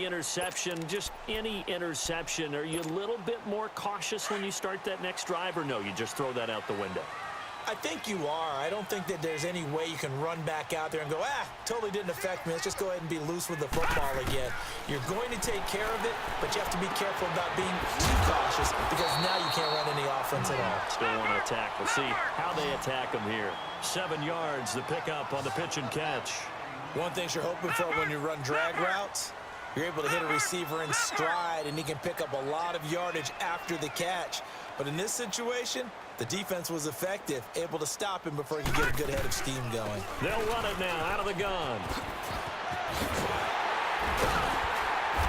interception, just any interception, are you a little bit more cautious when you start that next drive, or no, you just throw that out the window? I think you are. I don't think that there's any way you can run back out there and go, totally didn't affect me. Let's just go ahead and be loose with the football again. You're going to take care of it, but you have to be careful about being too cautious because now you can't run any offense at all. Still want to attack. We'll see how they attack them here. 7 yards, the pickup on the pitch and catch. One thing you're hoping for when you run drag routes, you're able to hit a receiver in stride, and he can pick up a lot of yardage after the catch. But in this situation, the defense was effective, able to stop him before he could get a good head of steam going. They'll run it now out of the gun.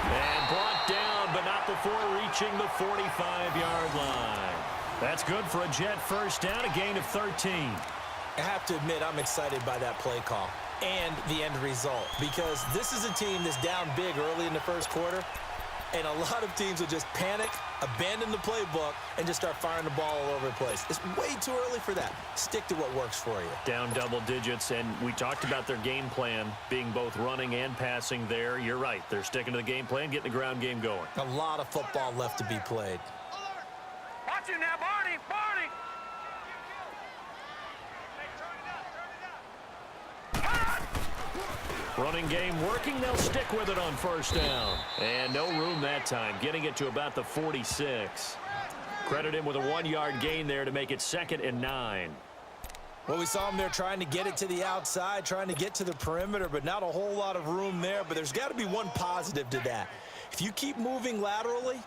And brought down, but not before reaching the 45-yard line. That's good for a Jet first down, a gain of 13. I have to admit, I'm excited by that play call and the end result, because this is a team that's down big early in the first quarter, and a lot of teams will just panic, abandon the playbook, and just start firing the ball all over the place. It's way too early for that. Stick to what works for you. Down double digits, and we talked about their game plan being both running and passing there. You're right. They're sticking to the game plan, getting the ground game going. A lot of football left to be played. Watch it now, Barney! Barney! Running game working. They'll stick with it on first down. And no room that time, getting it to about the 46. Credit him with a 1-yard gain there to make it 2nd and 9. Well, we saw him there trying to get it to the outside, trying to get to the perimeter, but not a whole lot of room there. But there's got to be one positive to that. If you keep moving laterally,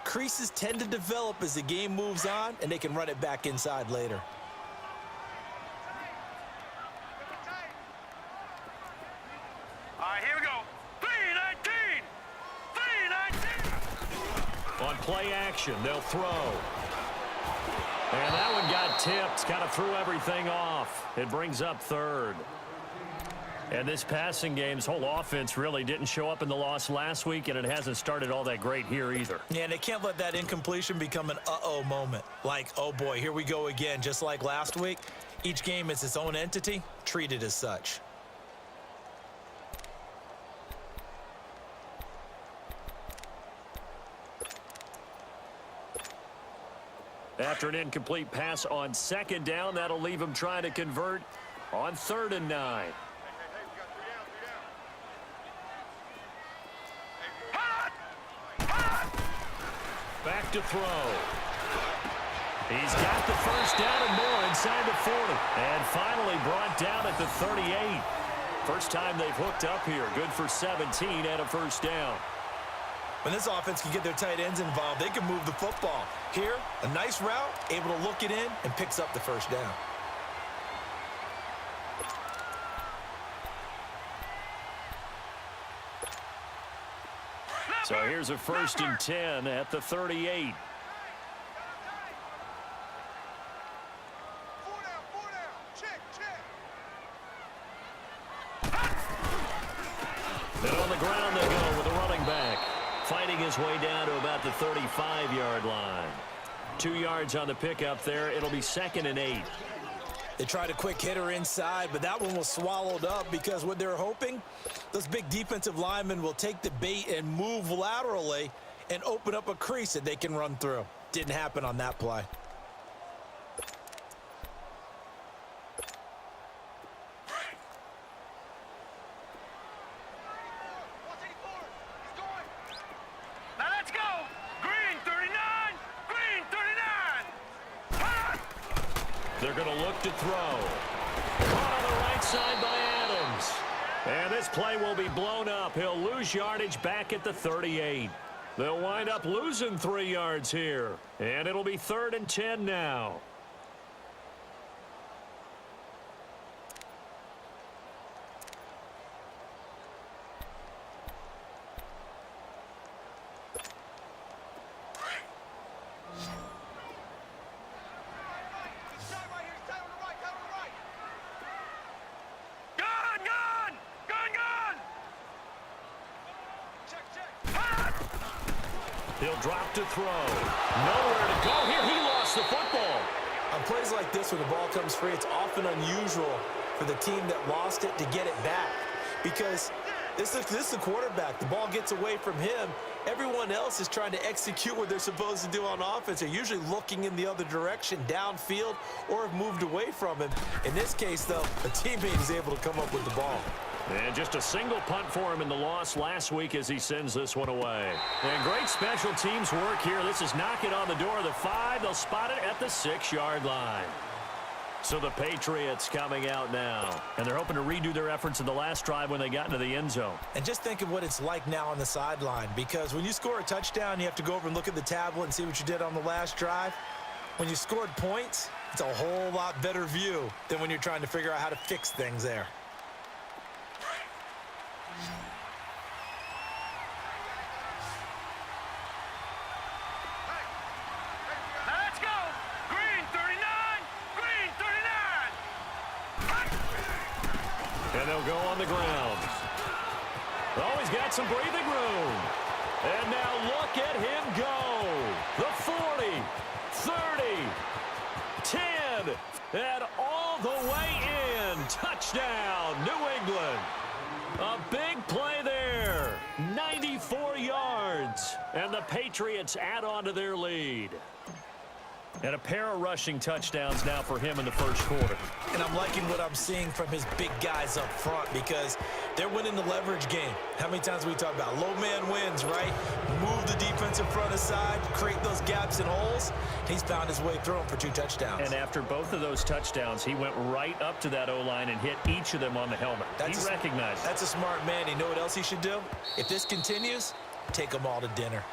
creases tend to develop as the game moves on, and they can run it back inside later. Here we go. 3-19! 3-19! On play action, they'll throw. And that one got tipped. Kind of threw everything off. It brings up 3rd. And this passing game's whole offense really didn't show up in the loss last week, and it hasn't started all that great here either. Yeah, and they can't let that incompletion become an uh-oh moment. Like, oh boy, here we go again. Just like last week, each game is its own entity, treated as such. After an incomplete pass on 2nd down, that'll leave him trying to convert on 3rd and 9. Back to throw. He's got the first down and more inside the 40. And finally brought down at the 38. First time they've hooked up here. Good for 17 and a first down. When this offense can get their tight ends involved, they can move the football. Here, a nice route, able to look it in, and picks up the first down. So here's a 1st and 10 at the 38. And on the ground they go with a running back. Fighting his way down to about the 35-yard line. 2 yards on the pickup there. It'll be 2nd and 8. They tried a quick hitter inside, but that one was swallowed up because what they're hoping, those big defensive linemen will take the bait and move laterally and open up a crease that they can run through. Didn't happen on that play. They're going to look to throw. Caught on the right side by Adams. And this play will be blown up. He'll lose yardage back at the 38. They'll wind up losing 3 yards here. And it'll be 3rd and 10 now. He'll drop to throw. Nowhere to go here. He lost the football. On plays like this where the ball comes free, it's often unusual for the team that lost it to get it back, because This is the quarterback. The ball gets away from him. Everyone else is trying to execute what they're supposed to do on offense. They're usually looking in the other direction, downfield, or have moved away from him. In this case, though, a teammate is able to come up with the ball. And just a single punt for him in the loss last week as he sends this one away. And great special teams work here. This is knocking on the door of the 5. They'll spot it at the 6-yard line. So the Patriots coming out now. And they're hoping to redo their efforts in the last drive when they got into the end zone. And just think of what it's like now on the sideline, because when you score a touchdown, you have to go over and look at the tablet and see what you did on the last drive. When you scored points, it's a whole lot better view than when you're trying to figure out how to fix things there. And they'll go on the ground. Oh, he's got some breathing room. And now look at him go. The 40, 30, 10, and all the way in. Touchdown, New England. A big play there. 94 yards. And the Patriots add on to their lead. And a pair of rushing touchdowns now for him in the first quarter. And I'm liking what I'm seeing from his big guys up front, because they're winning the leverage game. How many times we talk about low man wins, right? Move the defensive front aside, create those gaps and holes. He's found his way through them for 2 touchdowns. And after both of those touchdowns, he went right up to that O-line and hit each of them on the helmet. He recognized it. That's a smart man. You know what else he should do? If this continues, take them all to dinner.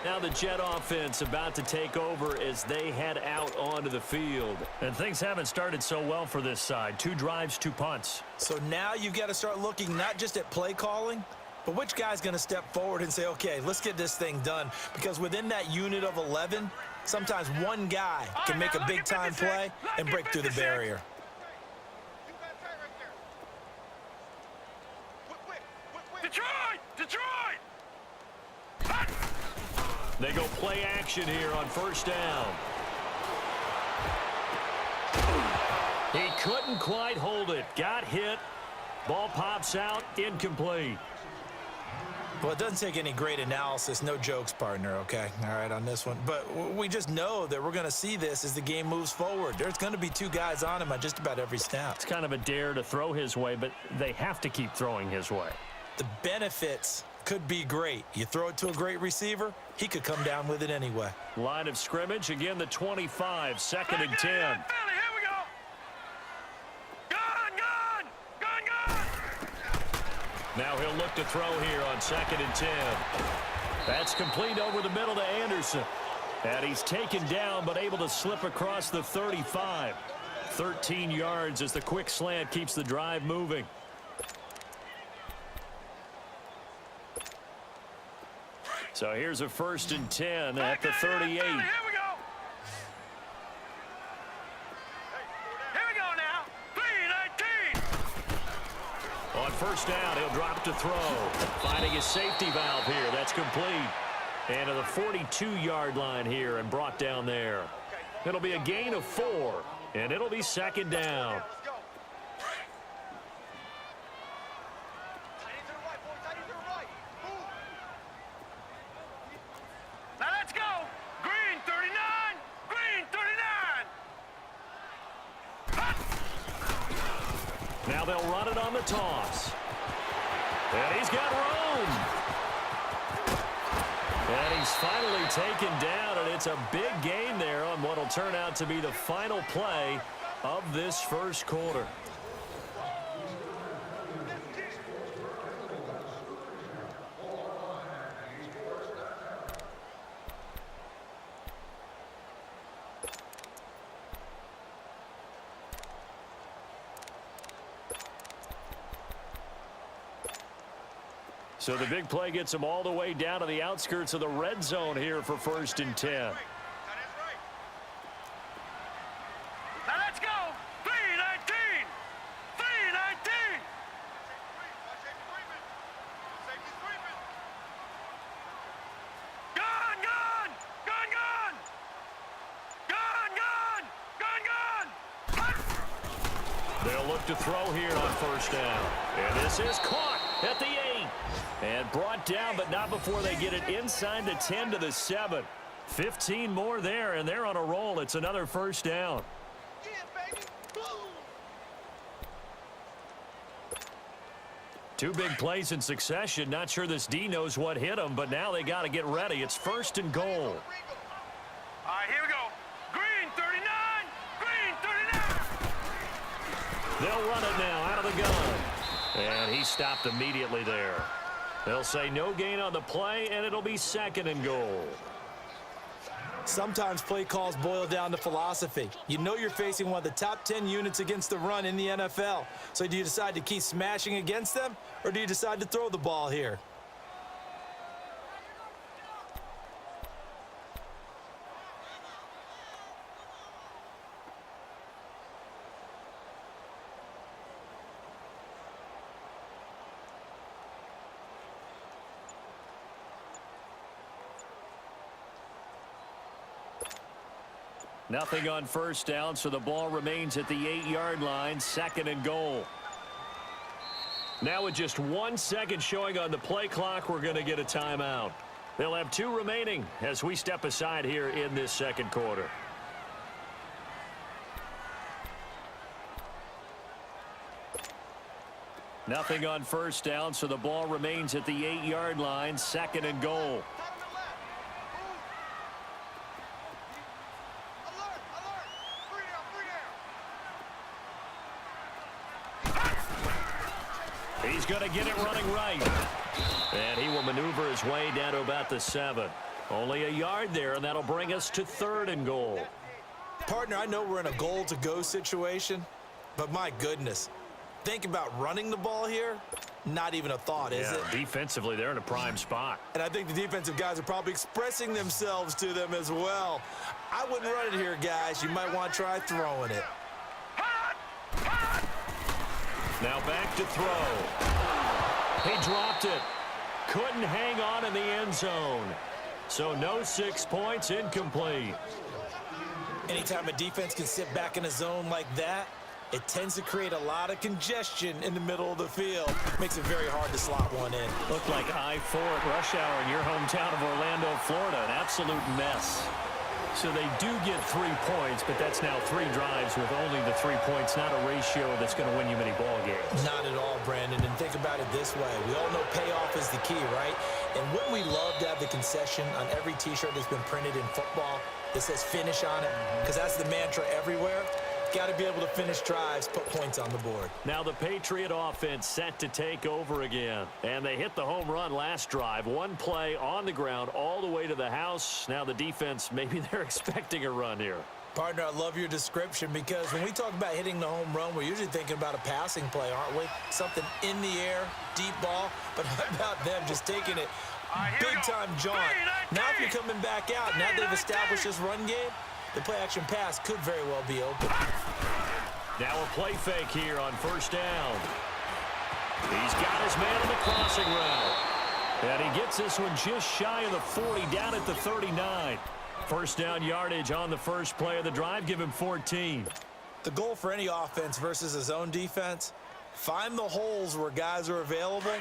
Now the Jet offense about to take over as they head out onto the field. And things haven't started so well for this side. 2 drives, 2 punts. So now you've got to start looking not just at play calling, but which guy's going to step forward and say, okay, let's get this thing done. Because within that unit of 11, sometimes one guy can make a big-time play and break through the barrier. Detroit! Detroit! They go play action here on first down. He couldn't quite hold it. Got hit. Ball pops out. Incomplete. Well, it doesn't take any great analysis. No jokes, partner, okay? All right, on this one. But we just know that we're going to see this as the game moves forward. There's going to be 2 guys on him on just about every snap. It's kind of a dare to throw his way, but they have to keep throwing his way. The benefits could be great. You throw it to a great receiver, he could come down with it anyway. Line of scrimmage, again the 25, 2nd and 10. Here we go. Gun! Now he'll look to throw here on 2nd and 10. That's complete over the middle to Anderson. And he's taken down but able to slip across the 35. 13 yards as the quick slant keeps the drive moving. So here's a 1st and 10 at the 38. Here we go. Here we go now. 3-19. On first down, he'll drop to throw. Finding his safety valve here. That's complete. And to the 42-yard line here and brought down there. It'll be a gain of 4, and it'll be 2nd down. Now let's go. Green 39. Green 39. Now they'll run it on the toss. And he's got room. And he's finally taken down, and it's a big gain there on what will turn out to be the final play of this first quarter. So the big play gets him all the way down to the outskirts of the red zone here for 1st and 10. Now let's go. 3-19. 3-19. Gun! They'll look to throw here on first down. And this is caught at the 8. And brought down, but not before they get it inside the 10 to the 7. 15 more there, and they're on a roll. It's another first down. Two big plays in succession. Not sure this D knows what hit him, but now they got to get ready. It's first and goal. All right, here we go. Green 39. Green 39. They'll run it now out of the gun. And he stopped immediately there. They'll say no gain on the play, and it'll be second and goal. Sometimes play calls boil down to philosophy. You know you're facing one of the top 10 units against the run in the NFL. So do you decide to keep smashing against them, or do you decide to throw the ball here? Nothing on first down, so the ball remains at the 8-yard line, second and goal. Now with just 1 second showing on the play clock, we're going to get a timeout. They'll have 2 remaining as we step aside here in this second quarter. Nothing on first down, so the ball remains at the 8-yard line, second and goal. He's going to get it running right. And he will maneuver his way down to about the 7. Only a yard there, and that'll bring us to third and goal. Partner, I know we're in a goal-to-go situation, but my goodness, think about running the ball here. Not even a thought, is it? Defensively, they're in a prime spot. And I think the defensive guys are probably expressing themselves to them as well. I wouldn't run it here, guys. You might want to try throwing it. Now back to throw. He dropped it. Couldn't hang on in the end zone. So no 6 points, incomplete. Anytime a defense can sit back in a zone like that, it tends to create a lot of congestion in the middle of the field. Makes it very hard to slot one in. Looked like I-4 at rush hour in your hometown of Orlando, Florida. An absolute mess. So they do get 3 points, but that's now 3 drives with only the 3 points, not a ratio that's going to win you many ball games. Not at all, Brandon. And think about it this way. We all know payoff is the key, right? And wouldn't we love to have the concession on every T-shirt that's been printed in football that says finish on it? Because that's the mantra everywhere. Got to be able to finish drives, put points on the board. Now the Patriot offense set to take over again. And they hit the home run last drive. 1 play on the ground all the way to the house. Now the defense, maybe they're expecting a run here. Partner, I love your description because when we talk about hitting the home run, we're usually thinking about a passing play, aren't we? Something in the air, deep ball. But how about them just taking it big-time jaunt? Now if you're coming back out, now they've established this run game, the play-action pass could very well be open. Now a play fake here on first down. He's got his man on the crossing route. And he gets this one just shy of the 40, down at the 39. First down yardage on the first play of the drive. Give him 14. The goal for any offense versus a zone defense, find the holes where guys are available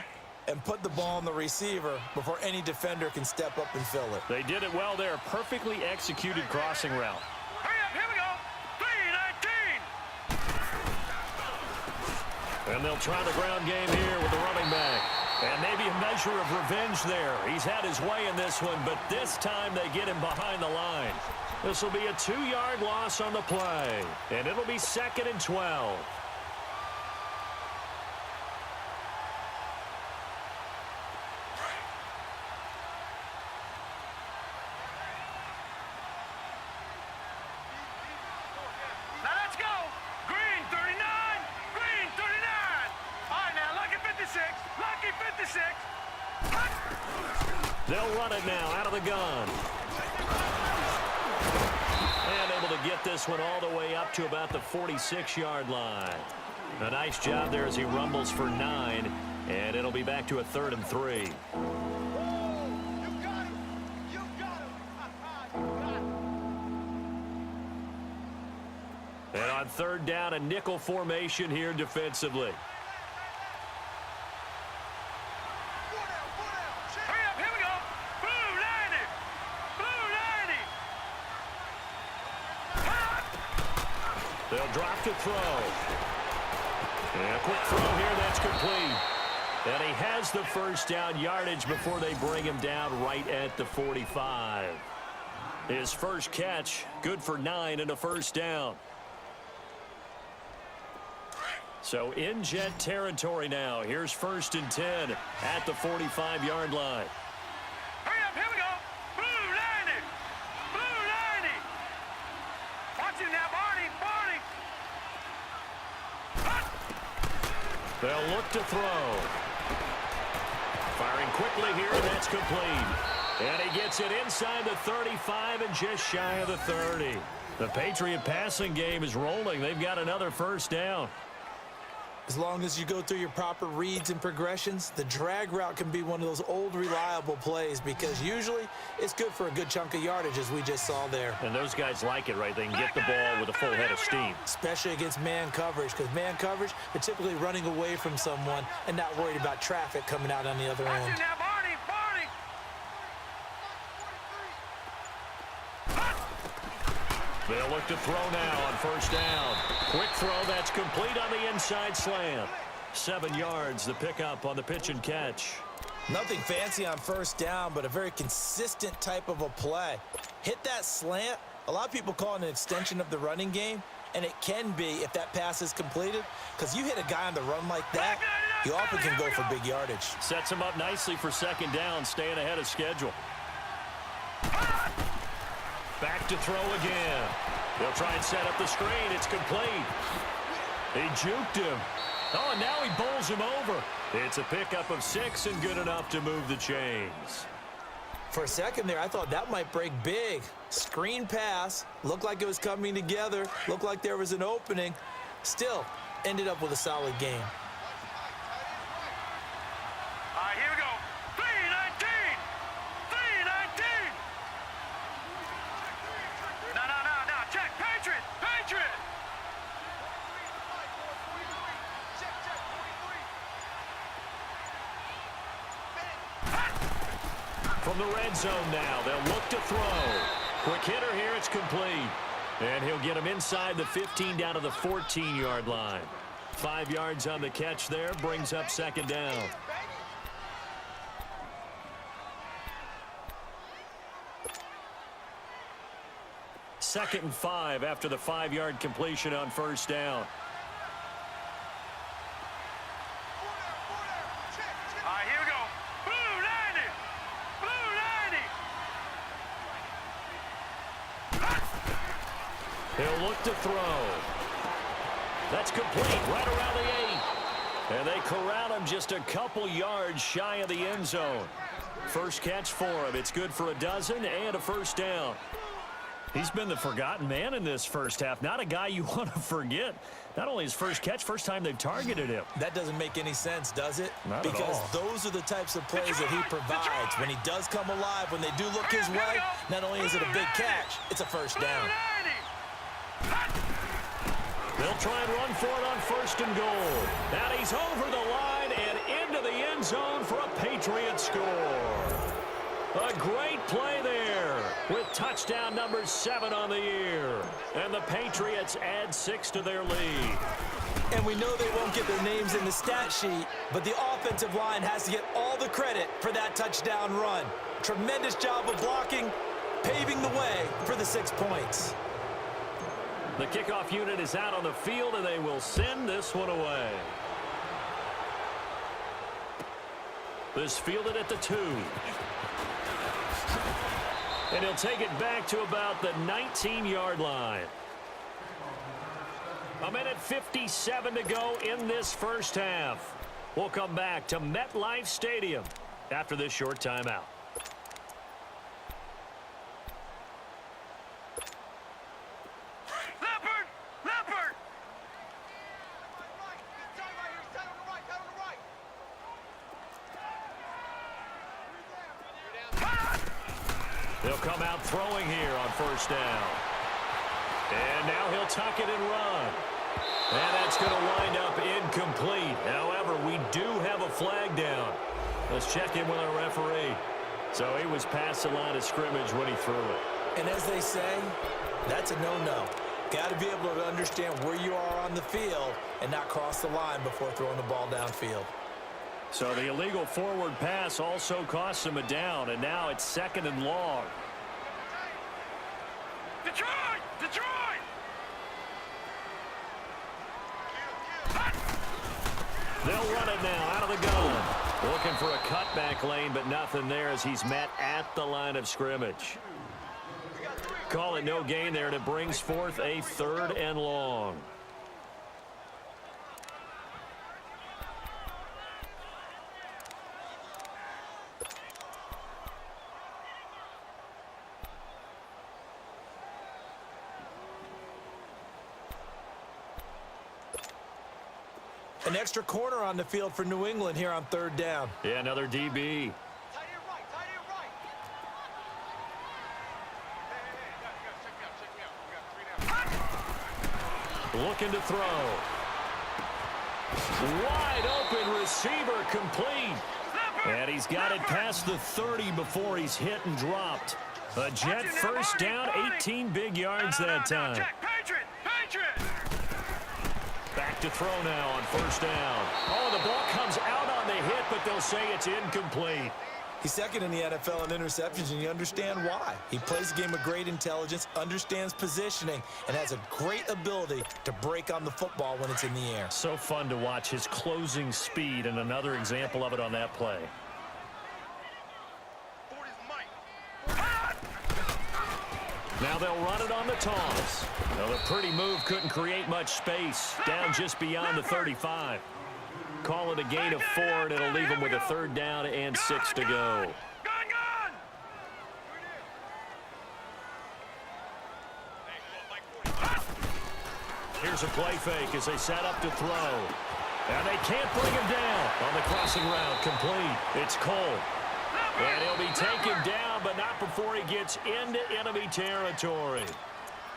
and put the ball on the receiver before any defender can step up and fill it. They did it well there. Perfectly executed crossing route. Hurry up, here we go. 3-19. And they'll try the ground game here with the running back. And maybe a measure of revenge there. He's had his way in this one, but this time they get him behind the line. This will be a 2-yard loss on the play. And it'll be second and 12. Now let's go. Green 39. Green 39. All right, now, lucky 56. Lucky 56. They'll run it now out of the gun. And able to get this one all the way up to about the 46-yard line. A nice job there as he rumbles for 9. And it'll be back to a 3rd and 3. And On third down, a nickel formation here defensively. Hurry up, here we go. Blue 90. Blue 90. They'll drop to throw. And a quick throw here, that's complete. And he has the first down yardage before they bring him down right at the 45. His first catch, good for 9 and a first down. So in Jet territory now. Here's 1st and 10 at the 45-yard line. Hurry up, here we go. Blue 90. Blue 90. Watch him now, Barney. They'll look to throw. Firing quickly here, and that's complete. And he gets it inside the 35 and just shy of the 30. The Patriot passing game is rolling. They've got another first down. As long as you go through your proper reads and progressions, the drag route can be one of those old reliable plays because usually it's good for a good chunk of yardage, as we just saw there. And those guys like it, right? They can get the ball with a full head of steam. Especially against man coverage, because man coverage, they're typically running away from someone and not worried about traffic coming out on the other Watch end. him now, Barney. They'll look to throw now on first down. Quick throw, that's complete on the inside slant. 7 yards, the pickup on the pitch and catch. Nothing fancy on first down, but a very consistent type of a play. Hit that slant. A lot of people call it an extension of the running game, and it can be if that pass is completed, because you hit a guy on the run like that, you often can go for big yardage. Sets him up nicely for second down, staying ahead of schedule. Back to throw again. They'll try and set up the screen. It's complete. He juked him. Oh, and now he bowls him over. It's a pickup of 6 and good enough to move the chains. For a second there, I thought that might break big. Screen pass. Looked like it was coming together. Looked like there was an opening. Still, ended up with a solid game. All right, here we go. 319. 319. No. Check. Patriot. From the red zone now, they'll look to throw. Quick hitter here, it's complete. And he'll get him inside the 15 down to the 14-yard line. 5 yards on the catch there, brings up second down. Second and 5 after the 5-yard completion on first down. All right, here we go. Blue 90. He'll look to throw. That's complete right around the 8. And they corral him just a couple yards shy of the end zone. First catch for him. It's good for a dozen and a first down. He's been the forgotten man in this first half. Not a guy you want to forget. Not only his first catch, first time they've targeted him. That doesn't make any sense, does it? Not at because all. Those are the types of plays that he provides. When he does come alive, when they do look his way, not only is it a big catch, it's a first down. They'll try and run for it on first and goal. And he's over the line and into the end zone for a Patriot score. A great play there with touchdown number 7 on the year. And the Patriots add 6 to their lead. And we know they won't get their names in the stat sheet, but the offensive line has to get all the credit for that touchdown run. Tremendous job of blocking, paving the way for the 6 points. The kickoff unit is out on the field, and they will send this one away. This fielded at the 2. And he'll take it back to about the 19-yard line. 1:57 to go in this first half. We'll come back to MetLife Stadium after this short timeout. Leopard! They'll come out throwing here on first down. And now he'll tuck it and run. And that's going to wind up incomplete. However, we do have a flag down. Let's check in with our referee. So he was past the line of scrimmage when he threw it. And as they say, that's a no-no. Got to be able to understand where you are on the field and not cross the line before throwing the ball downfield. So the illegal forward pass also cost him a down, and now it's 2nd and long. Detroit! Detroit! They'll run it now out of the gun. Looking for a cutback lane, but nothing there as he's met at the line of scrimmage. Call it no gain there, and it brings forth a 3rd and long. An extra corner on the field for New England here on 3rd down. Yeah, another DB. Tight end right, tight end right. Hey, check me out. Looking to throw. Wide open receiver complete. And he's got it past the 30 before he's hit and dropped. A Jet first down, 18 big yards that time. Check, Patriot, Patriot. Back to throw now on 1st down. Oh, the ball comes out on the hit, but they'll say it's incomplete. He's 2nd in the NFL in interceptions, and you understand why. He plays a game of great intelligence, understands positioning, and has a great ability to break on the football when it's in the air. So fun to watch his closing speed, and another example of it on that play. Now they'll run it on the toss. Well, the pretty move couldn't create much space. Down just beyond the 35. Call it a gain of 4, and it'll leave him with a 3rd down and 6 to go. Here's a play fake as they set up to throw. And they can't bring him down on the crossing route. Complete. It's Cole. And he'll be taken down, but not before he gets into enemy territory.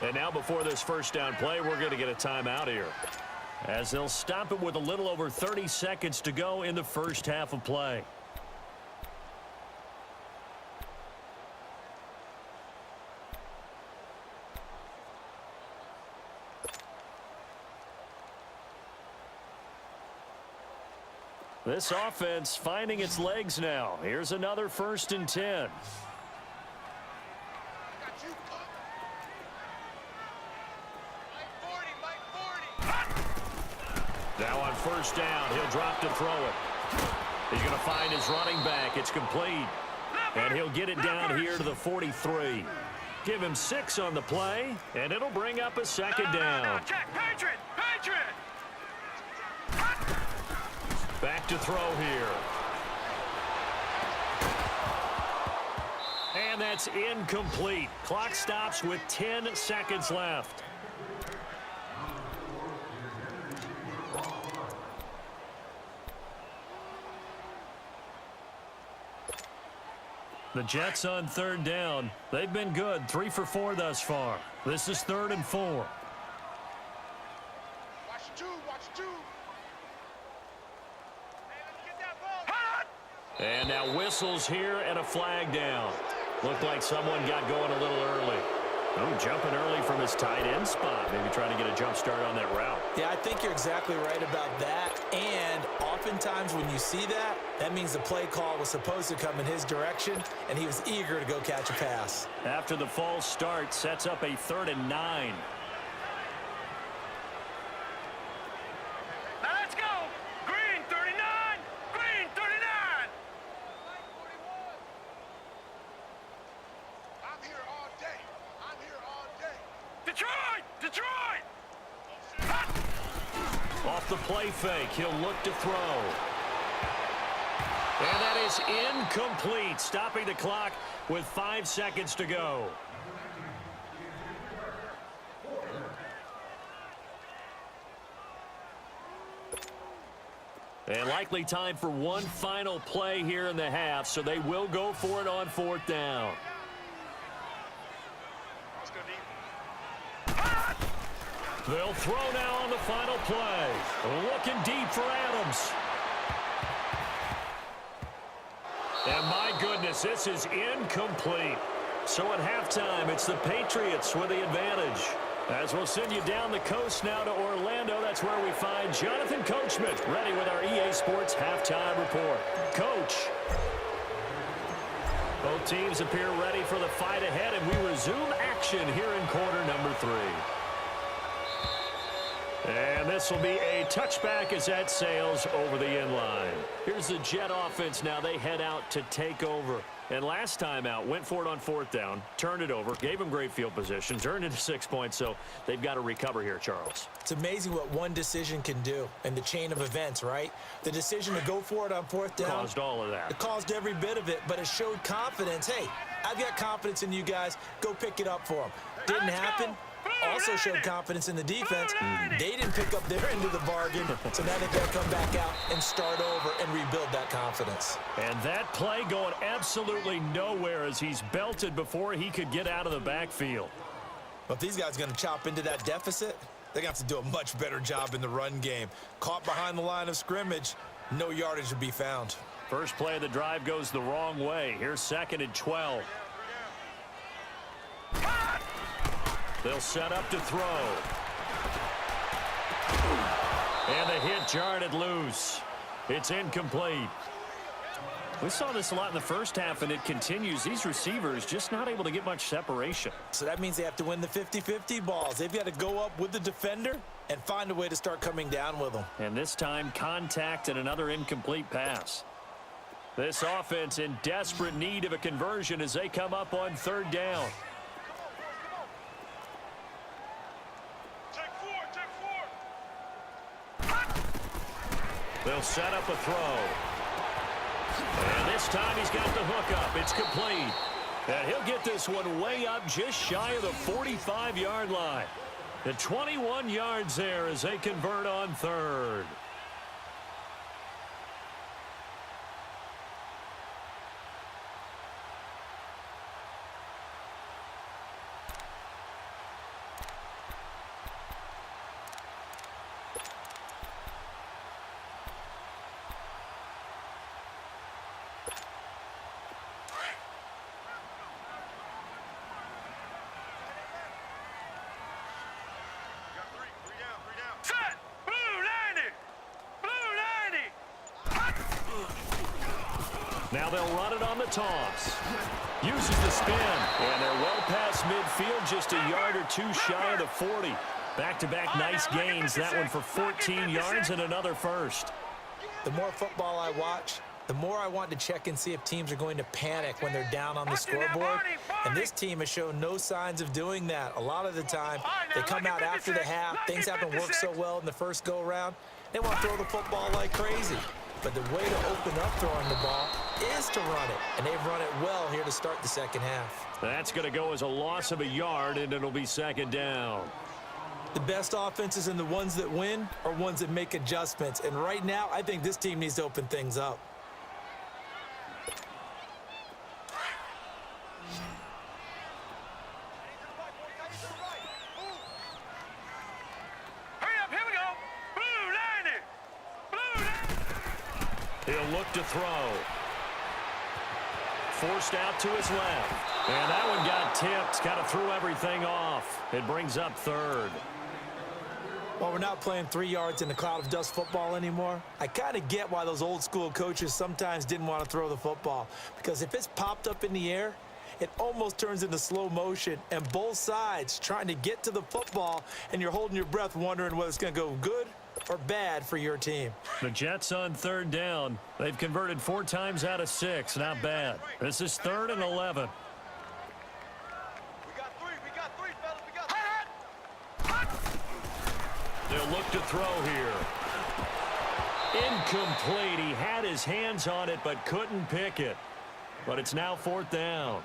And now before this 1st down play, we're going to get a timeout here, as they'll stop it with a little over 30 seconds to go in the 1st half of play. This offense finding its legs now. Here's another 1st and 10. Now on 1st down, he'll drop to throw it. He's going to find his running back. It's complete. And he'll get it down here to the 43. Give him 6 on the play, and it'll bring up a 2nd down. Check, Patriot, Patriot. Back to throw here. And that's incomplete. Clock stops with 10 seconds left. The Jets on 3rd down. They've been good, 3 for 4 thus far. This is 3rd and 4. Watch 2, watch 2. And now whistles here and a flag down. Looked like someone got going a little early. Oh, jumping early from his tight end spot. Maybe trying to get a jump start on that route. Yeah, I think you're exactly right about that. And oftentimes when you see that, that means the play call was supposed to come in his direction, and he was eager to go catch a pass. After the false start, sets up a 3rd and 9. Now let's go. Green 39. Green 39. I'm here all day. I'm here all day. Detroit! Detroit! Off the play fake, he'll look to throw. And that is incomplete, stopping the clock with 5 seconds to go. And likely time for one final play here in the half, so they will go for it on 4th down. Let's go deep. They'll throw now on the final play. Looking deep for Adams. And my goodness, this is incomplete. So at halftime, it's the Patriots with the advantage. As we'll send you down the coast now to Orlando, that's where we find Jonathan Coachman, ready with our EA Sports halftime report. Coach. Both teams appear ready for the fight ahead, and we resume action here in quarter number 3. And this will be a touchback as that sails over the end line. Here's the Jet offense now. They head out to take over. And last time out, went for it on 4th down, turned it over, gave them great field position, turned into 6 points, so they've got to recover here, Charles. It's amazing what one decision can do in the chain of events, right? The decision to go for it on 4th down. Caused all of that. It caused every bit of it, but it showed confidence. Hey, I've got confidence in you guys. Go pick it up for them. Didn't happen. Also showed confidence in the defense. They didn't pick up their end of the bargain, so now they've got to come back out and start over and rebuild that confidence. And that play going absolutely nowhere as he's belted before he could get out of the backfield. But if these guys are going to chop into that deficit, they're going to have to do a much better job in the run game. Caught behind the line of scrimmage, no yardage to be found. First play of the drive goes the wrong way. Here's 2nd and 12. They'll set up to throw. And the hit jarred it loose. It's incomplete. We saw this a lot in the first half, and it continues. These receivers just not able to get much separation. So that means they have to win the 50-50 balls. They've got to go up with the defender and find a way to start coming down with them. And this time, contact and another incomplete pass. This offense in desperate need of a conversion as they come up on 3rd down. They'll set up a throw. And this time he's got the hook up. It's complete. And he'll get this one way up just shy of the 45-yard line. The 21 yards there as they convert on 3rd. Now they'll run it on the toss. Uses the spin. And they're well past midfield, just a yard or two shy of the 40. Back-to-back nice gains. That one for 14 yards and another first. The more football I watch, the more I want to check and see if teams are going to panic when they're down on the scoreboard. And this team has shown no signs of doing that. A lot of the time, they come out after the half. Things haven't worked so well in the first go-around. They want to throw the football like crazy. But the way to open up throwing the ball is to run it. And they've run it well here to start the second half. That's going to go as a loss of a yard, and it'll be 2nd down. The best offenses and the ones that win are ones that make adjustments. And right now, I think this team needs to open things up. He'll look to throw. Forced out to his left. And that one got tipped. Kind of threw everything off. It brings up 3rd. While we're not playing 3 yards in a cloud of dust football anymore, I kind of get why those old school coaches sometimes didn't want to throw the football. Because if it's popped up in the air, it almost turns into slow motion. And both sides trying to get to the football, and you're holding your breath wondering whether it's going to go good or bad for your team. The Jets on 3rd down. They've converted 4 times out of 6. Not bad. This is 3rd and 11. We got three, fellas. We got three. They'll look to throw here. Incomplete. He had his hands on it but couldn't pick it. But it's now 4th down.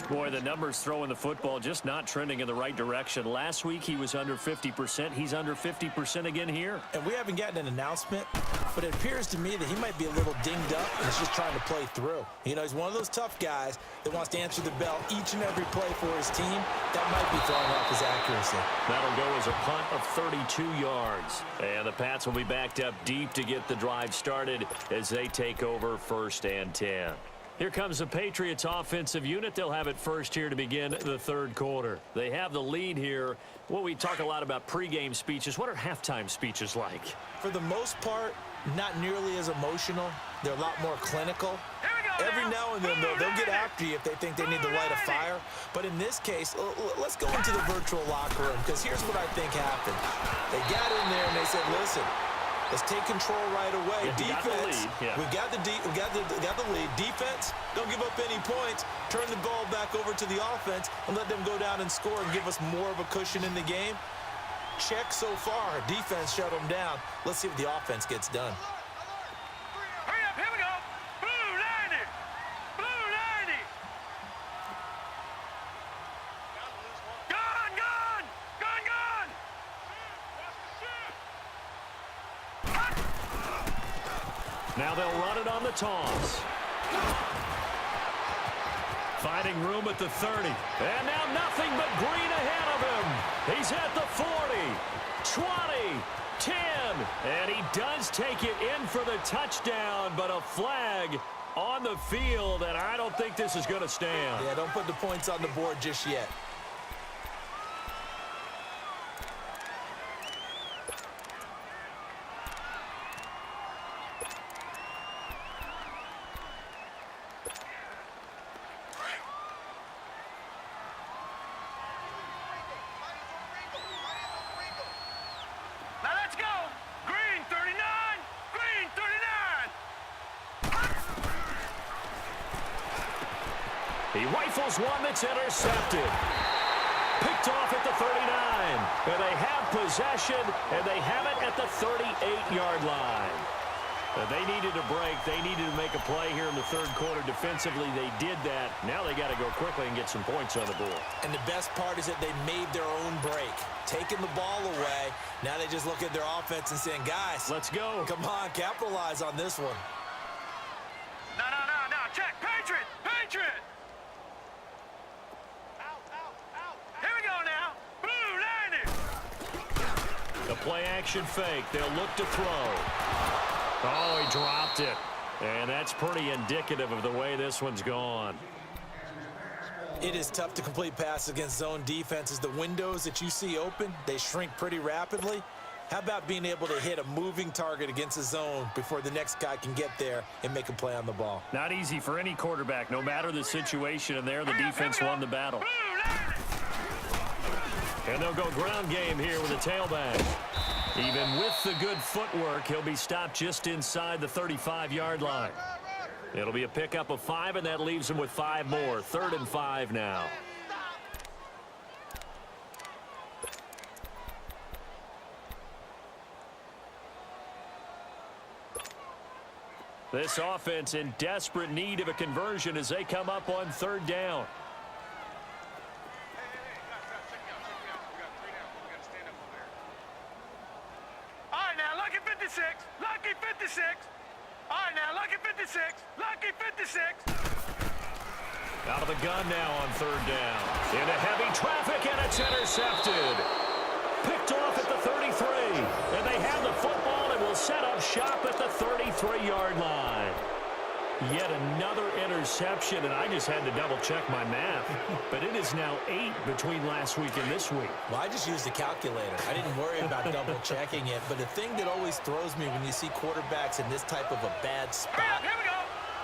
Boy, the numbers throwing the football just not trending in the right direction. Last week he was under 50%. He's under 50% again here. And we haven't gotten an announcement but it appears to me that he might be a little dinged up and is just trying to play through. You know, he's one of those tough guys that wants to answer the bell each and every play for his team. That might be throwing off his accuracy. That'll go as a punt of 32 yards. And the Pats will be backed up deep to get the drive started as they take over 1st and 10. Here comes the Patriots offensive unit. They'll have it first here to begin the 3rd quarter. They have the lead here. Well, we talk a lot about pregame speeches. What are halftime speeches like? For the most part, not nearly as emotional. They're a lot more clinical. Every now and then, though, they'll get after you if they think they need to light a fire. But in this case, let's go into the virtual locker room, because here's what I think happened. They got in there and they said, listen, let's take control right away. Defense, we got the lead. Defense, don't give up any points. Turn the ball back over to the offense and let them go down and score and give us more of a cushion in the game. Check so far. Defense shut them down. Let's see if the offense gets done. Hurry up, here we go. Blue 90. Blue 90. Gone, gone. Gone, gone. Now they'll run it on the toss. Finding room at the 30. And now nothing but green ahead of him. He's at the 40, 20, 10. And he does take it in for the touchdown, but a flag on the field, and I don't think this is going to stand. Yeah, don't put the points on the board just yet. Now let's go. Green 39. Green 39. He rifles one that's intercepted. Picked off at the 39. And they have possession, and they have it at the 38-yard line. They needed a break. They needed to make a play here in the 3rd quarter. Defensively, they did that. Now they got to go quickly and get some points on the board. And the best part is that they made their own break. Taking the ball away. Now they just look at their offense and saying, guys, let's go. Come on, capitalize on this one. No. Check. Patriot. Patriot. Here we go now. Blue 90. The play action fake. They'll look to throw. Oh, he dropped it. And that's pretty indicative of the way this one's gone. It is tough to complete passes against zone defenses. The windows that you see open, they shrink pretty rapidly. How about being able to hit a moving target against a zone before the next guy can get there and make a play on the ball? Not easy for any quarterback, no matter the situation, and there the defense won the battle. And they'll go ground game here with a tailback. Even with the good footwork, he'll be stopped just inside the 35-yard line. It'll be a pickup of 5, and that leaves him with 5 more. 3rd and 5 now. This offense in desperate need of a conversion as they come up on 3rd down. All right, now, lucky 56. Lucky 56. All right, now, lucky 56. Lucky 56. Out of the gun now on 3rd down. Into heavy traffic, and it's intercepted. Picked off at the 33. And they have the football and will set up shop at the 33-yard line. Yet another interception, and I just had to double-check my math. But it is now 8 between last week and this week. Well, I just used a calculator. I didn't worry about double-checking it. But the thing that always throws me when you see quarterbacks in this type of a bad spot, Here we go.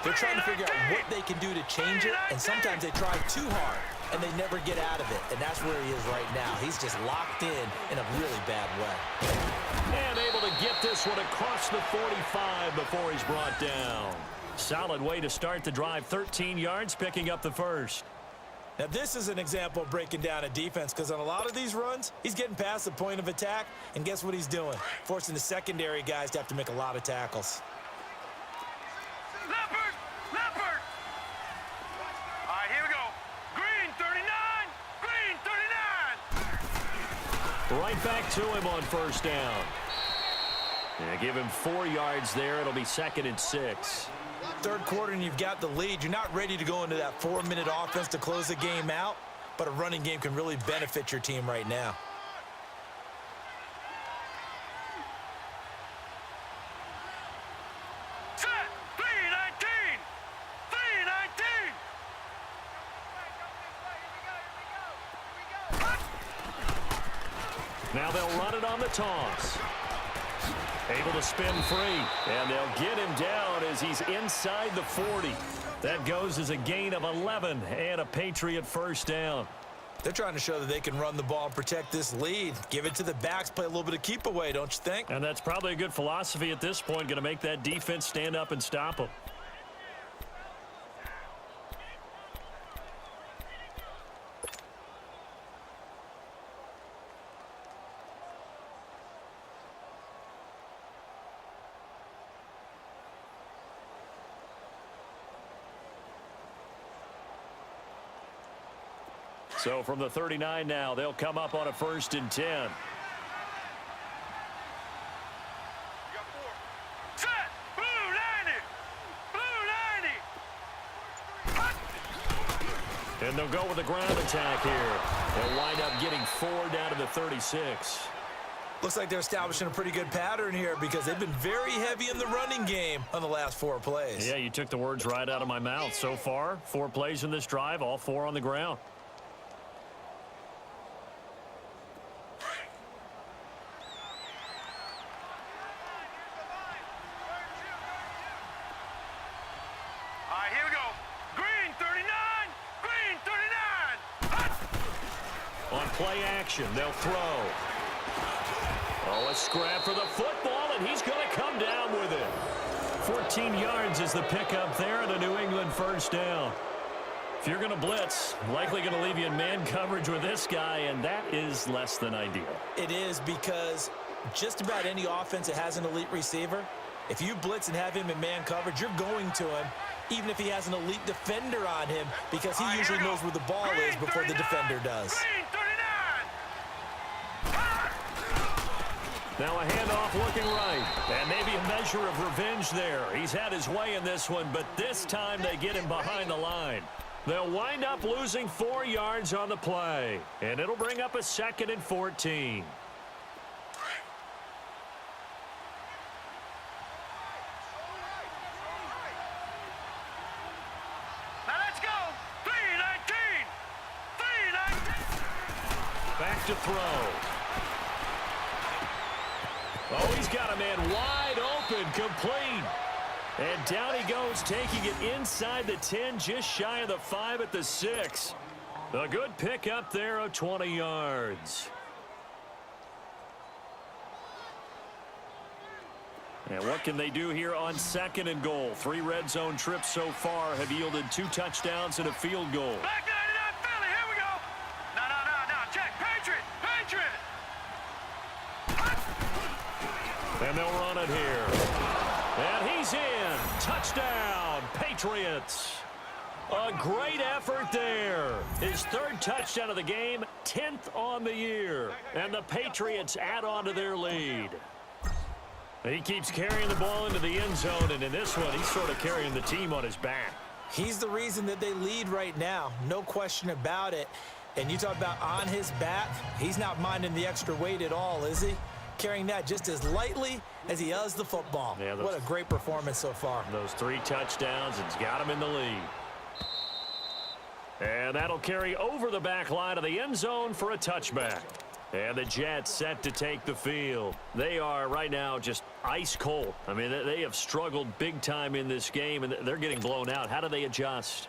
they're trying to figure out what they can do to change it, and sometimes they try too hard, and they never get out of it. And that's where he is right now. He's just locked in a really bad way. And able to get this one across the 45 before he's brought down. Solid way to start the drive. 13 yards, picking up the first. Now, this is an example of breaking down a defense, because on a lot of these runs, he's getting past the point of attack, and guess what he's doing? Forcing the secondary guys to have to make a lot of tackles. Leopard. Leopard. All right, here we go. Green 39. Green 39. Right back to him on 1st down. Yeah, give him 4 yards there. It'll be 2nd and 6. Third quarter and you've got the lead. You're not ready to go into that 4-minute offense to close the game out, but a running game can really benefit your team right now. Set. 3-19. 3-19. Now they'll run it on the toss. Able to spin free, and they'll get him down as he's inside the 40. That goes as a gain of 11 and a Patriot first down. They're trying to show that they can run the ball and protect this lead. Give it to the backs, play a little bit of keep away, don't you think? And that's probably a good philosophy at this point, going to make that defense stand up and stop them. So from the 39 now, they'll come up on a 1st and 10. Set. Blue 90. Blue 90. And they'll go with the ground attack here. They'll wind up getting 4 down to the 36. Looks like they're establishing a pretty good pattern here because they've been very heavy in the running game on the last 4 plays. Yeah, you took the words right out of my mouth. So far, 4 plays in this drive, all 4 on the ground. Play action. They'll throw. Oh, a scrap for the football, and he's going to come down with it. 14 yards is the pickup there, and a New England first down. If you're going to blitz, likely going to leave you in man coverage with this guy, and that is less than ideal. It is because just about any offense that has an elite receiver, if you blitz and have him in man coverage, you're going to him, even if he has an elite defender on him, because he usually knows where the ball is before the defender does. Now a handoff looking right, and maybe a measure of revenge there. He's had his way in this one, but this time they get him behind the line. They'll wind up losing 4 yards on the play, and it'll bring up a 2nd and 14. Now let's go. 3-19. Back to throw. Oh, he's got a man wide open, complete. And down he goes, taking it inside the 10, just shy of the 5 at the 6. A good pick up there of 20 yards. And what can they do here on 2nd and goal? 3 red zone trips so far have yielded 2 touchdowns and a field goal. Back 99 Philly, here we go. No, check. Patriot. And they'll run it here. And he's in. Touchdown, Patriots. A great effort there. His 3rd touchdown of the game, 10th on the year. And the Patriots add on to their lead. He keeps carrying the ball into the end zone, and in this one, he's sort of carrying the team on his back. He's the reason that they lead right now, no question about it. And you talk about on his back, he's not minding the extra weight at all, is he? Carrying that just as lightly as he does the football. Yeah, what a great performance so far. Those 3 touchdowns, it's got him in the lead. And that'll carry over the back line of the end zone for a touchback. And the Jets set to take the field. They are right now just ice cold. I mean, they have struggled big time in this game, and they're getting blown out. How do they adjust?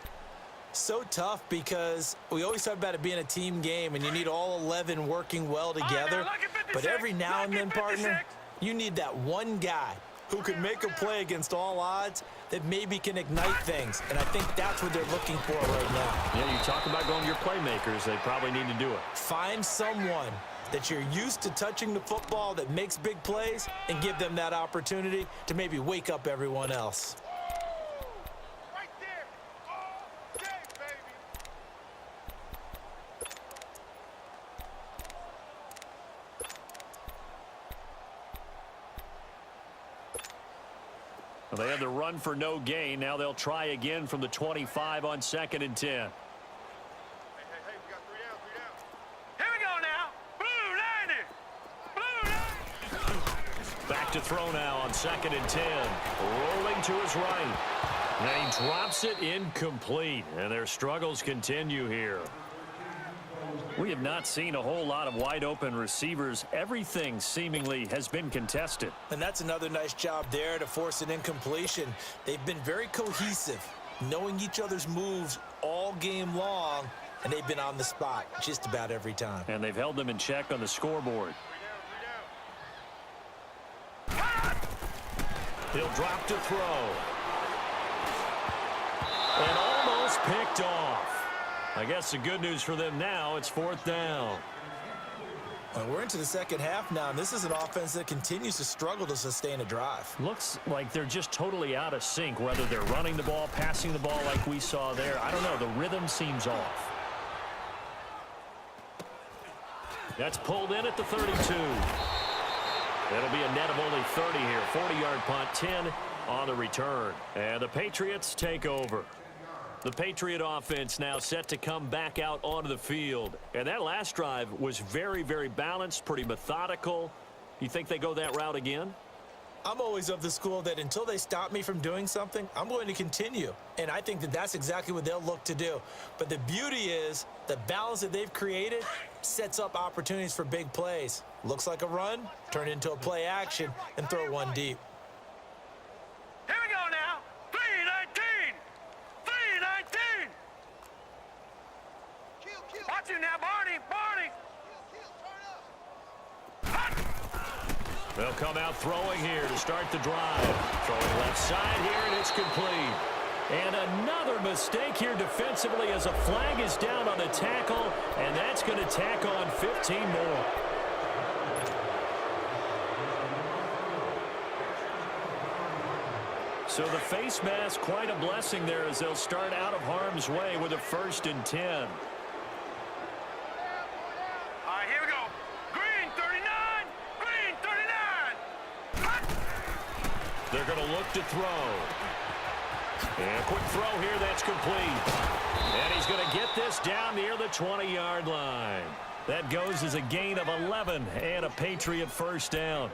So tough because we always talk about it being a team game, and you need all 11 working well together. But every now and then, partner, you need that one guy who can make a play against all odds that maybe can ignite things. And I think that's what they're looking for right now. Yeah, you talk about going to your playmakers. They probably need to do it. Find someone that you're used to touching the football that makes big plays and give them that opportunity to maybe wake up everyone else. Right there. All day, baby. Well, they had the run for no gain. Now they'll try again from the 25 on 2nd and 10. Hey, we got 3 down. Here we go now. Blue 90. Back to throw now on 2nd and 10. Rolling to his right. And he drops it incomplete. And their struggles continue here. We have not seen a whole lot of wide open receivers. Everything seemingly has been contested. And that's another nice job there to force an incompletion. They've been very cohesive, knowing each other's moves all game long, and they've been on the spot just about every time. And they've held them in check on the scoreboard. 3 down. He'll drop to throw. And almost picked off. I guess the good news for them now, it's 4th down. Well, we're into the second half now, and this is an offense that continues to struggle to sustain a drive. Looks like they're just totally out of sync, whether they're running the ball, passing the ball like we saw there. I don't know. The rhythm seems off. That's pulled in at the 32. That'll be a net of only 30 here. 40-yard punt, 10 on the return. And the Patriots take over. The Patriot offense now set to come back out onto the field. And that last drive was very, very balanced, pretty methodical. You think they go that route again? I'm always of the school that until they stop me from doing something, I'm going to continue. And I think that that's exactly what they'll look to do. But the beauty is the balance that they've created sets up opportunities for big plays. Looks like a run, turn into a play action, and throw one deep. Here we go now. 319. 319. Watch him now, Barney. They'll come out throwing here to start the drive. Throwing left side here, and it's complete. And another mistake here defensively as a flag is down on the tackle, and that's going to tack on 15 more. So the face mask, quite a blessing there as they'll start out of harm's way with a 1st and 10. All right, here we go. Green 39. Green 39. They're going to look to throw. And a quick throw here, that's complete. And he's going to get this down near the 20-yard line. That goes as a gain of 11 and a Patriot 1st down.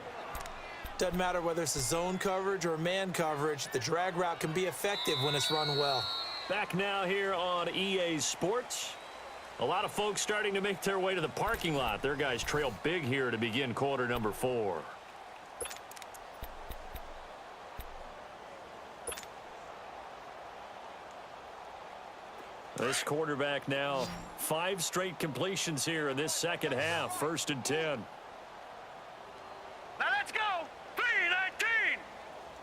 Doesn't matter whether it's a zone coverage or man coverage, the drag route can be effective when it's run well. Back now here on EA Sports. A lot of folks starting to make their way to the parking lot. Their guys trail big here to begin quarter number 4. This quarterback now, 5 straight completions here in this second half. 1st and 10. Now let's go. 319.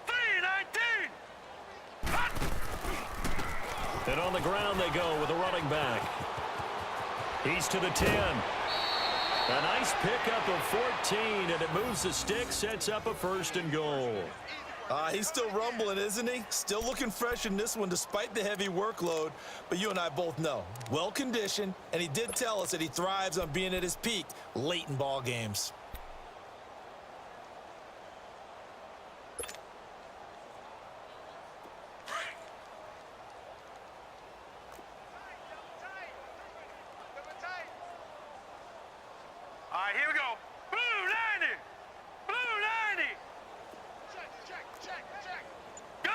319. And on the ground they go with a running back. He's to the 10. A nice pickup of 14, and it moves the stick, sets up a 1st and goal. He's still rumbling, isn't he? Still looking fresh in this one despite the heavy workload. But you and I both know, well-conditioned, and he did tell us that he thrives on being at his peak late in ball games. All right, here we go. Blue 90. Blue 90. Check. Gun.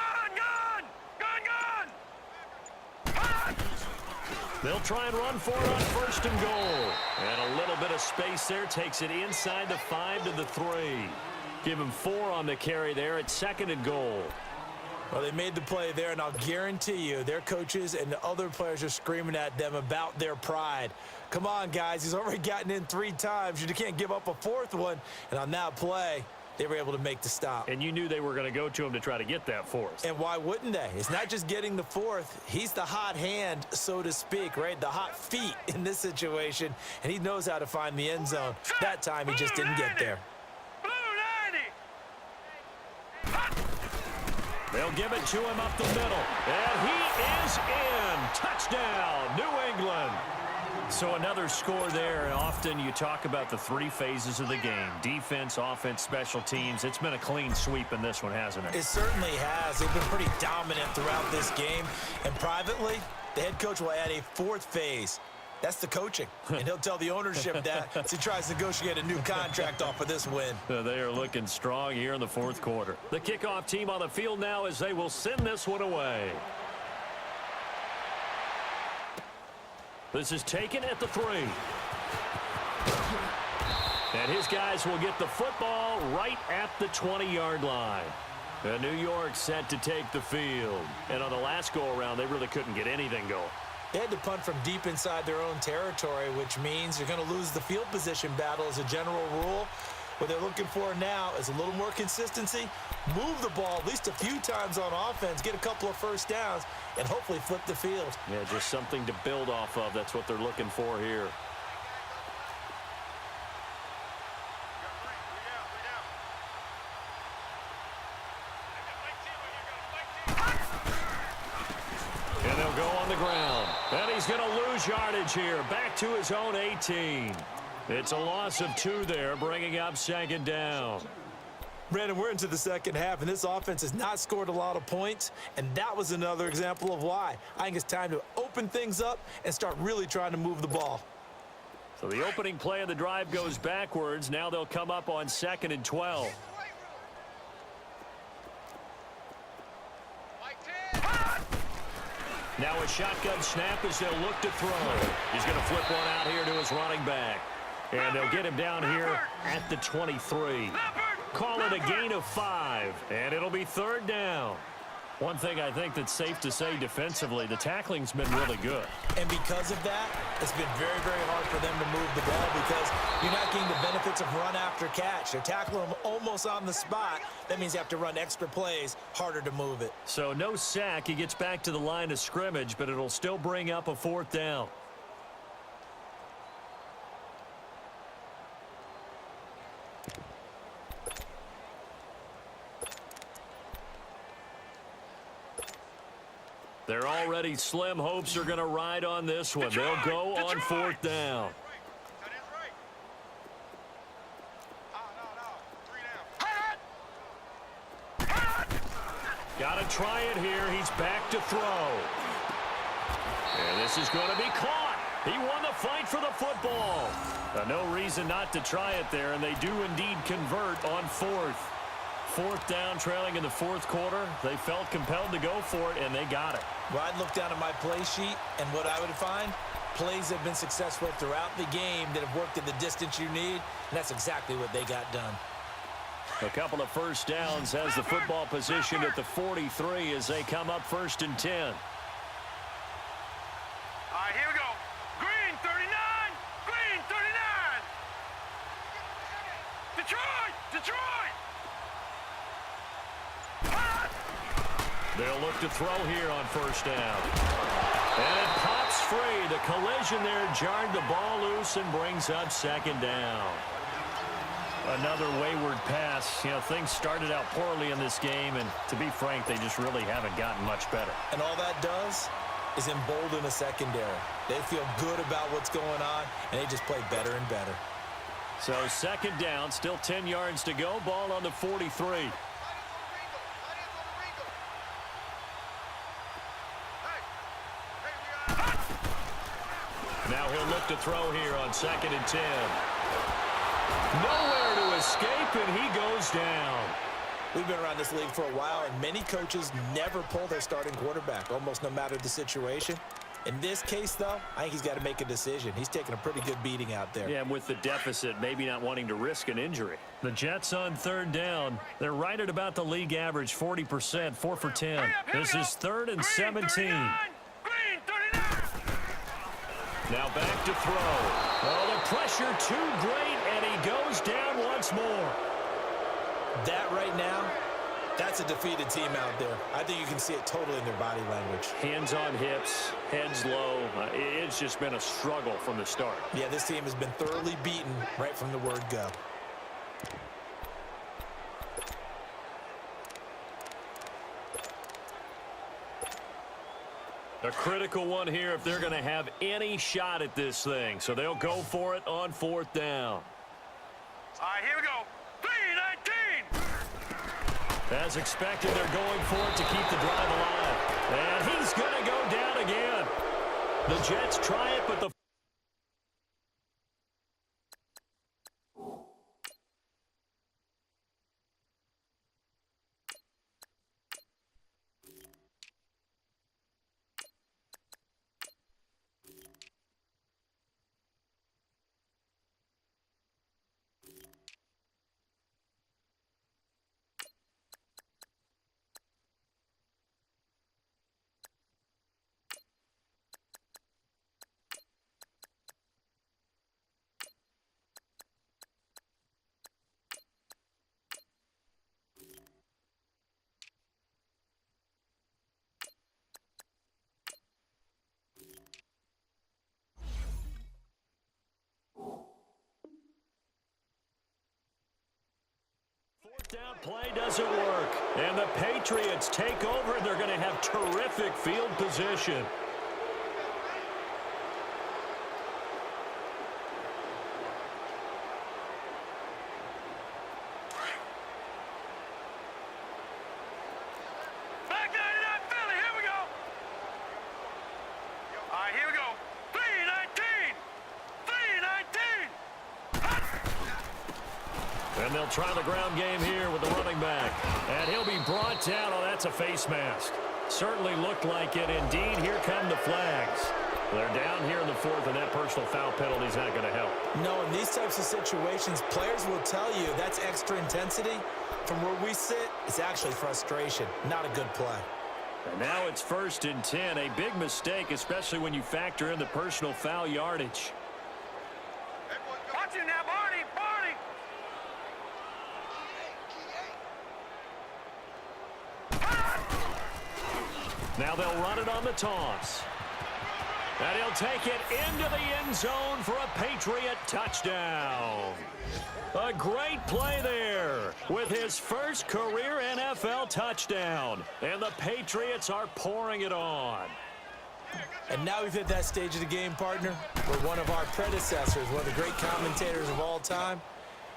They'll try and run for it on 1st and goal. And a little bit of space there takes it inside the 5 to the 3. Give him 4 on the carry there at 2nd and goal. Well, they made the play there, and I'll guarantee you their coaches and the other players are screaming at them about their pride. Come on, guys. He's already gotten in 3 times. You can't give up a 4th one. And on that play, they were able to make the stop. And you knew they were going to go to him to try to get that 4th. And why wouldn't they? It's not just getting the 4th. He's the hot hand, so to speak, right? The hot feet in this situation. And he knows how to find the end zone. That time, he just didn't get there. Blue 90. They'll give it to him up the middle. And he is in. Touchdown, New England. So another score there, and often you talk about the three phases of the game: defense, offense, special teams. It's been a clean sweep in this one, hasn't it? It certainly has. They've been pretty dominant throughout this game. And privately, the head coach will add a fourth phase. That's the coaching. And he'll tell the ownership that as he tries to negotiate a new contract off of this win. They are looking strong here in the fourth quarter. The kickoff team on the field now as they will send this one away. This is taken at the 3. And his guys will get the football right at the 20-yard line. And New York set to take the field. And on the last go-around, they really couldn't get anything going. They had to punt from deep inside their own territory, which means you're going to lose the field position battle as a general rule. What they're looking for now is a little more consistency, move the ball at least a few times on offense, get a couple of first downs, and hopefully flip the field. Yeah, just something to build off of. That's what they're looking for here. And they'll go on the ground. And he's going to lose yardage here. Back to his own 18. It's a loss of 2 there, bringing up second down. Brandon, we're into the second half, and this offense has not scored a lot of points, and that was another example of why. I think it's time to open things up and start really trying to move the ball. So the opening play of the drive goes backwards. Now they'll come up on 2nd and 12. Now a shotgun snap as they'll look to throw. He's going to flip one out here to his running back. And they'll get him down here at the 23. Call it a gain of 5, and it'll be 3rd down. One thing I think that's safe to say defensively, the tackling's been really good. And because of that, it's been very, very hard for them to move the ball because you're not getting the benefits of run after catch. They're tackling them almost on the spot. That means you have to run extra plays, harder to move it. So no sack. He gets back to the line of scrimmage, but it'll still bring up a 4th down. They're already slim. Hopes are going to ride on this one. They'll go on 4th down. Got to try it here. He's back to throw. And this is going to be caught. He won the fight for the football. No reason not to try it there, and they do indeed convert on 4th. 4th down, trailing in the 4th quarter. They felt compelled to go for it, and they got it. Well, I'd look down at my play sheet, and what I would find, plays have been successful throughout the game that have worked in the distance you need, and that's exactly what they got done. A couple of first downs has the football position at the 43 as they come up 1st and 10. All right, here we go. Green, 39. Green, 39. Detroit, Detroit. They'll look to throw here on 1st down. And it pops free. The collision there jarred the ball loose and brings up 2nd down. Another wayward pass. You know, things started out poorly in this game, and to be frank, they just really haven't gotten much better. And all that does is embolden a secondary. They feel good about what's going on, and they just play better and better. So 2nd down, still 10 yards to go. Ball on the 43. Now he'll look to throw here on 2nd and 10. Nowhere to escape, and he goes down. We've been around this league for a while, and many coaches never pull their starting quarterback, almost no matter the situation. In this case, though, I think he's got to make a decision. He's taking a pretty good beating out there. Yeah, and with the deficit, maybe not wanting to risk an injury. The Jets on 3rd down. They're right at about the league average, 40%, 4 for 10. This is 3rd and 17. Now back to throw. Oh, the pressure too great, and he goes down once more. That right now, that's a defeated team out there. I think you can see it totally in their body language. Hands on hips, heads low. It's just been a struggle from the start. Yeah, this team has been thoroughly beaten right from the word go. A critical one here if they're going to have any shot at this thing. So they'll go for it on 4th down. All right, here we go. 3-19. As expected, they're going for it to keep the drive alive. And he's going to go down again. The Jets try it, but the 4th down play doesn't work. And the Patriots take over, and they're going to have terrific field position. Back 99 Philly, here we go. All right, here we go. 3-19. 3-19. And they'll try the ground game here with the running back. And he'll be brought down. Oh, that's a face mask. Certainly looked like it. Indeed, here come the flags. They're down here in the 4th, and that personal foul penalty is not going to help. No, in these types of situations, players will tell you that's extra intensity. From where we sit, it's actually frustration, not a good play. And now it's 1st and 10. A big mistake, especially when you factor in the personal foul yardage. Watch it now, Barney. Barney. Now they'll run it on the toss. And he'll take it into the end zone for a Patriot touchdown. A great play there with his first career NFL touchdown. And the Patriots are pouring it on. And now we've hit that stage of the game, partner, where one of our predecessors, one of the great commentators of all time,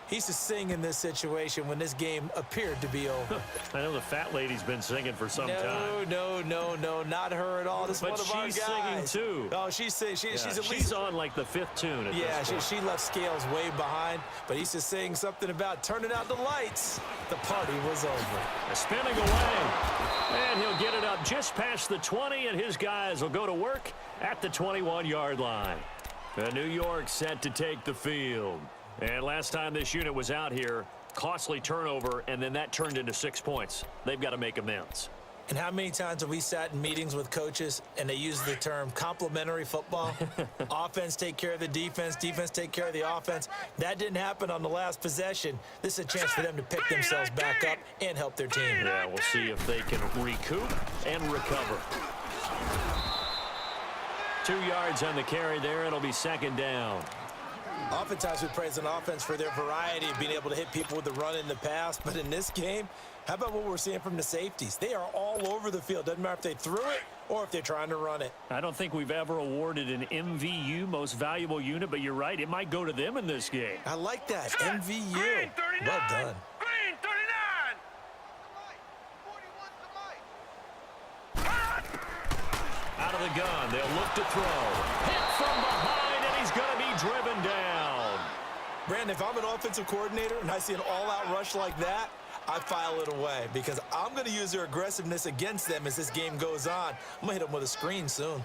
he used to sing in this situation when this game appeared to be over. I know the fat lady's been singing for some time. No, not her at all. This is But one of our guys. she's singing too. Oh, she's at least... She's on like the 5th tune at Yeah, this point. she left Scales way behind, but he used to sing something about turning out the lights. The party was over. Spinning away. And he'll get it up just past the 20, and his guys will go to work at the 21-yard line. New York set to take the field. And last time this unit was out here, costly turnover, and then that turned into 6 points. They've got to make amends. And how many times have we sat in meetings with coaches and they use the term complementary football? Offense take care of the defense, defense take care of the offense. That didn't happen on the last possession. This is a chance for them to pick themselves back up and help their team. Yeah, we'll see if they can recoup and recover. 2 yards on the carry there. It'll be 2nd down. Oftentimes we praise an offense for their variety of being able to hit people with the run in the pass, but in this game, how about what we're seeing from the safeties? They are all over the field. Doesn't matter if they threw it or if they're trying to run it. I don't think we've ever awarded an MVU, most valuable unit, but you're right, it might go to them in this game. I like that. Set. MVU. Green 39. Well done. Green 39. Out of the gun, they'll look to throw. Hit from behind, and he's going to be driven down. Brandon, if I'm an offensive coordinator and I see an all-out rush like that, I file it away because I'm going to use their aggressiveness against them as this game goes on. I'm going to hit them with a screen soon.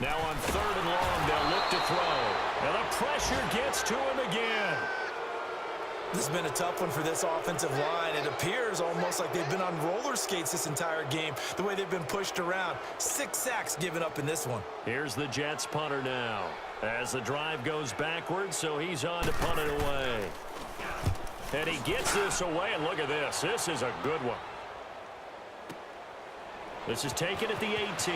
Now on 3rd and long, they'll look to throw. And the pressure gets to him again. This has been a tough one for this offensive line. It appears almost like they've been on roller skates this entire game, the way they've been pushed around. 6 sacks given up in this one. Here's the Jets punter now. As the drive goes backwards, so he's on to punt it away. And he gets this away, and look at this. This is a good one. This is taken at the 18.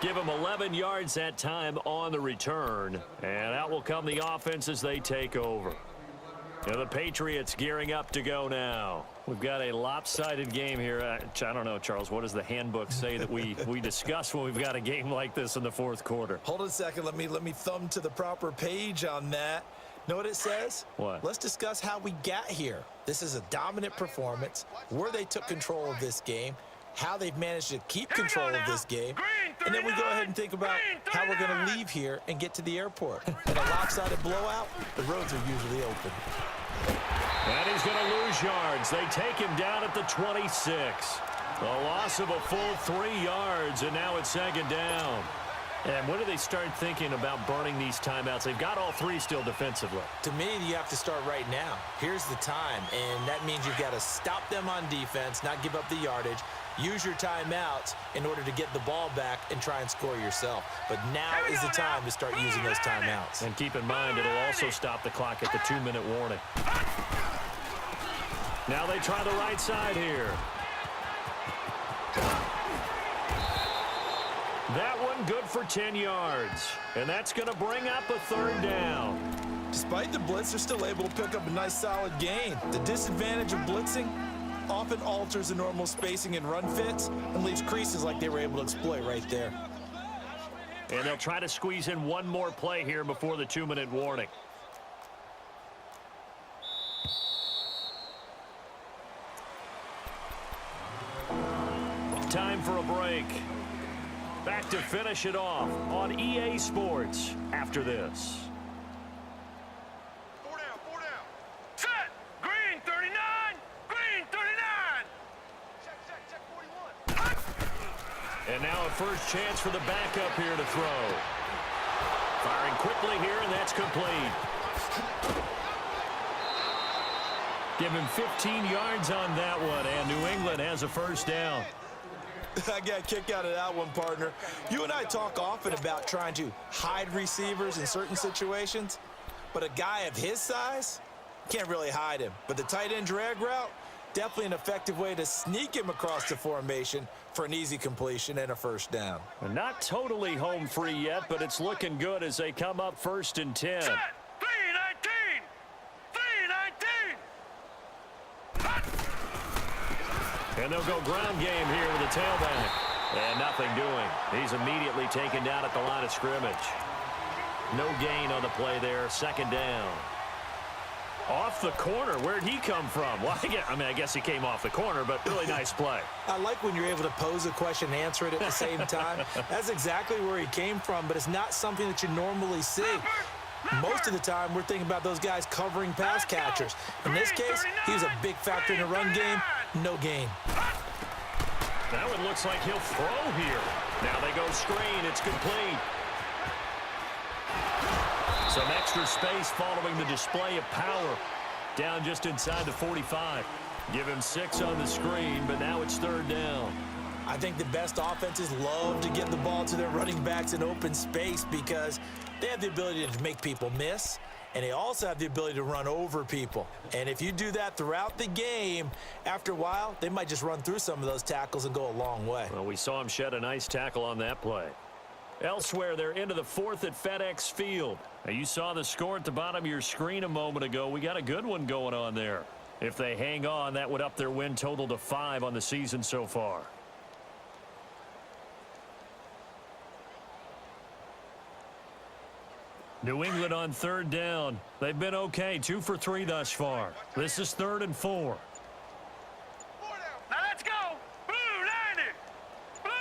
Give him 11 yards that time on the return. And out will come the offense as they take over. And the Patriots gearing up to go now. We've got a lopsided game here. I don't know, Charles, what does the handbook say that we discuss when we've got a game like this in the fourth quarter? Hold on a second. Let me thumb to the proper page on that. Know what it says? What? Let's discuss how we got here. This is a dominant performance, where they took control of this game, how they've managed to keep control of this game, and then we go ahead and think about how we're going to leave here and get to the airport. In a lopsided blowout, the roads are usually open. And he's going to lose yards. They take him down at the 26. A loss of a full 3 yards, and now it's second down. And when do they start thinking about burning these timeouts? They've got all 3 still defensively. To me, you have to start right now. Here's the time, and that means you've got to stop them on defense, not give up the yardage, use your timeouts in order to get the ball back and try and score yourself. But now is the time to start using those timeouts. And keep in mind, it'll also stop the clock at the 2-minute warning. Now they try the right side here. That one good for 10 yards. And that's going to bring up a third down. Despite the blitz, they're still able to pick up a nice solid gain. The disadvantage of blitzing often alters the normal spacing and run fits and leaves creases like they were able to exploit right there. And they'll try to squeeze in one more play here before the 2-minute warning. Time for a break. Back to finish it off on EA Sports after this. 4 down, 4 down. Set. Green 39. Green 39. Check 41. And now a first chance for the backup here to throw. Firing quickly here, and that's complete. Give him 15 yards on that one, and New England has a first down. I got a kick out of that one, partner. You and I talk often about trying to hide receivers in certain situations, but a guy of his size can't really hide him. But the tight end drag route, definitely an effective way to sneak him across the formation for an easy completion and a first down. Not totally home free yet, but it's looking good as they come up 1st and 10. Set. 319. 319. And they'll go ground game here with a tailback. And nothing doing. He's immediately taken down at the line of scrimmage. No gain on the play there. Second down. Off the corner. Where'd he come from? Well, I guess he came off the corner, but really nice play. I like when you're able to pose a question and answer it at the same time. That's exactly where he came from, but it's not something that you normally see. Most of the time, we're thinking about those guys covering pass catchers. In this case, he was a big factor in the run game. No gain. Now it looks like he'll throw here. Now they go screen. It's complete. Some extra space following the display of power. Down just inside the 45. Give him 6 on the screen, but now it's third down. I think the best offenses love to get the ball to their running backs in open space because they have the ability to make people miss, and they also have the ability to run over people. And if you do that throughout the game, after a while, they might just run through some of those tackles and go a long way. Well, we saw him shed a nice tackle on that play. Elsewhere, they're into the 4th at FedEx Field. Now, you saw the score at the bottom of your screen a moment ago. We got a good one going on there. If they hang on, that would up their win total to 5 on the season so far. New England on third down. They've been okay, 2 for 3 thus far. This is 3rd and 4. Now let's go. Blue 90. Blue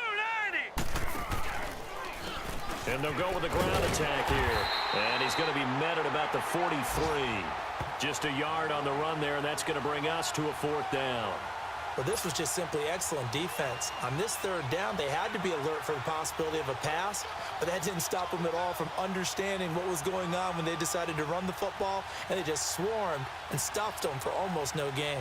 90. And they'll go with a ground attack here. And he's going to be met at about the 43. Just a yard on the run there, and that's going to bring us to a 4th down. Well, this was just simply excellent defense. On this third down, they had to be alert for the possibility of a pass, but that didn't stop them at all from understanding what was going on when they decided to run the football, and they just swarmed and stopped them for almost no gain.